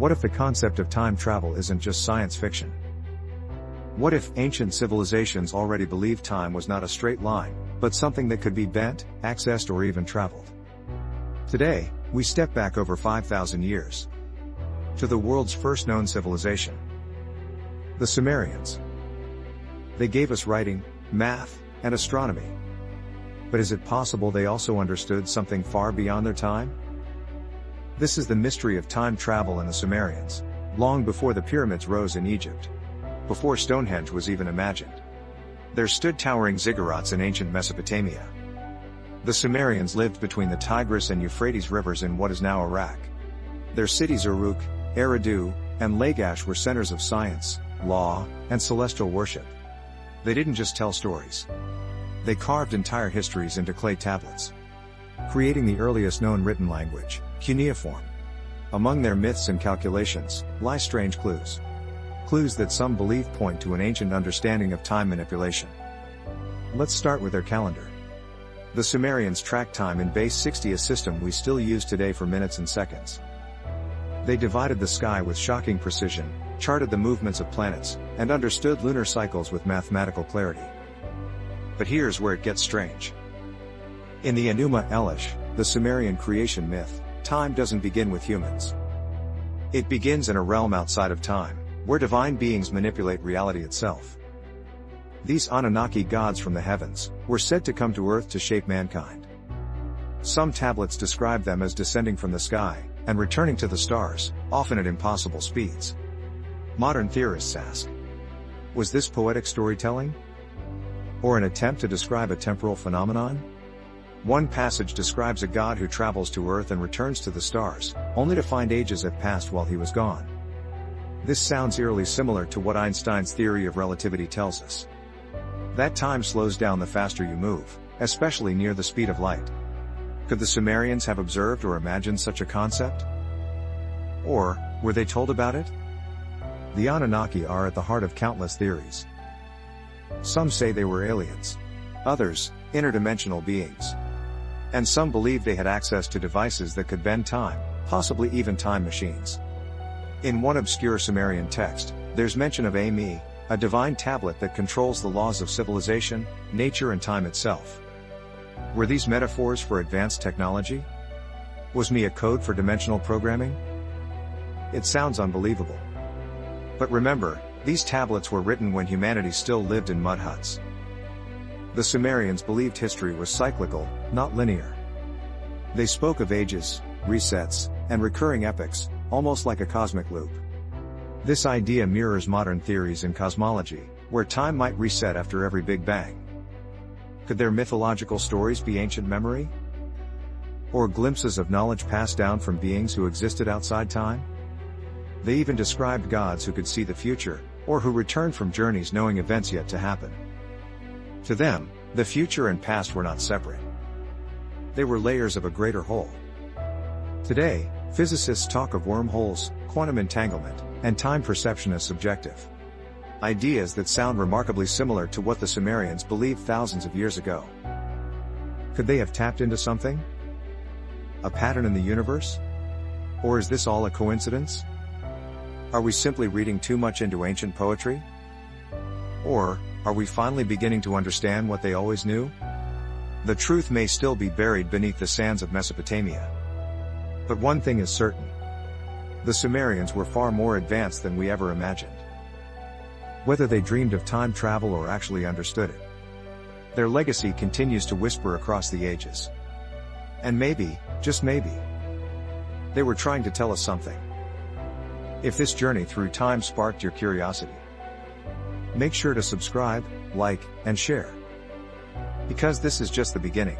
What if the concept of time travel isn't just science fiction? What if ancient civilizations already believed time was not a straight line, but something that could be bent, accessed, or even traveled? Today, we step back over 5,000 years to the world's first known civilization, the Sumerians. They gave us writing, math, and astronomy. But is it possible they also understood something far beyond their time? This is the mystery of time travel and the Sumerians, long before the pyramids rose in Egypt, before Stonehenge was even imagined. There stood towering ziggurats in ancient Mesopotamia. The Sumerians lived between the Tigris and Euphrates rivers in what is now Iraq. Their cities Uruk, Eridu, and Lagash were centers of science, law, and celestial worship. They didn't just tell stories. They carved entire histories into clay tablets, creating the earliest known written language, Cuneiform. Among their myths and calculations lie strange clues. Clues that some believe point to an ancient understanding of time manipulation. Let's start with their calendar. The Sumerians tracked time in base 60, a system we still use today for minutes and seconds. They divided the sky with shocking precision, charted the movements of planets, and understood lunar cycles with mathematical clarity. But here's where it gets strange. In the Enuma Elish, the Sumerian creation myth, time doesn't begin with humans. It begins in a realm outside of time, where divine beings manipulate reality itself. These Anunnaki gods from the heavens were said to come to Earth to shape mankind. Some tablets describe them as descending from the sky and returning to the stars, often at impossible speeds. Modern theorists ask, was this poetic storytelling? Or an attempt to describe a temporal phenomenon? One passage describes a god who travels to Earth and returns to the stars, only to find ages have passed while he was gone. This sounds eerily similar to what Einstein's theory of relativity tells us. That time slows down the faster you move, especially near the speed of light. Could the Sumerians have observed or imagined such a concept? Or, were they told about it? The Anunnaki are at the heart of countless theories. Some say they were aliens. Others, interdimensional beings. And some believe they had access to devices that could bend time, possibly even time machines. In one obscure Sumerian text, there's mention of Ami, a divine tablet that controls the laws of civilization, nature, and time itself. Were these metaphors for advanced technology? Was Mi a code for dimensional programming? It sounds unbelievable. But remember, these tablets were written when humanity still lived in mud huts. The Sumerians believed history was cyclical, not linear. They spoke of ages, resets, and recurring epochs, almost like a cosmic loop. This idea mirrors modern theories in cosmology, where time might reset after every Big Bang. Could their mythological stories be ancient memory? Or glimpses of knowledge passed down from beings who existed outside time? They even described gods who could see the future, or who returned from journeys knowing events yet to happen. To them, the future and past were not separate. They were layers of a greater whole. Today, physicists talk of wormholes, quantum entanglement, and time perception as subjective. Ideas that sound remarkably similar to what the Sumerians believed thousands of years ago. Could they have tapped into something? A pattern in the universe? Or is this all a coincidence? Are we simply reading too much into ancient poetry? Or, are we finally beginning to understand what they always knew? The truth may still be buried beneath the sands of Mesopotamia. But one thing is certain. The Sumerians were far more advanced than we ever imagined. Whether they dreamed of time travel or actually understood it, their legacy continues to whisper across the ages. And maybe, just maybe, they were trying to tell us something. If this journey through time sparked your curiosity, make sure to subscribe, like, and share. Because this is just the beginning.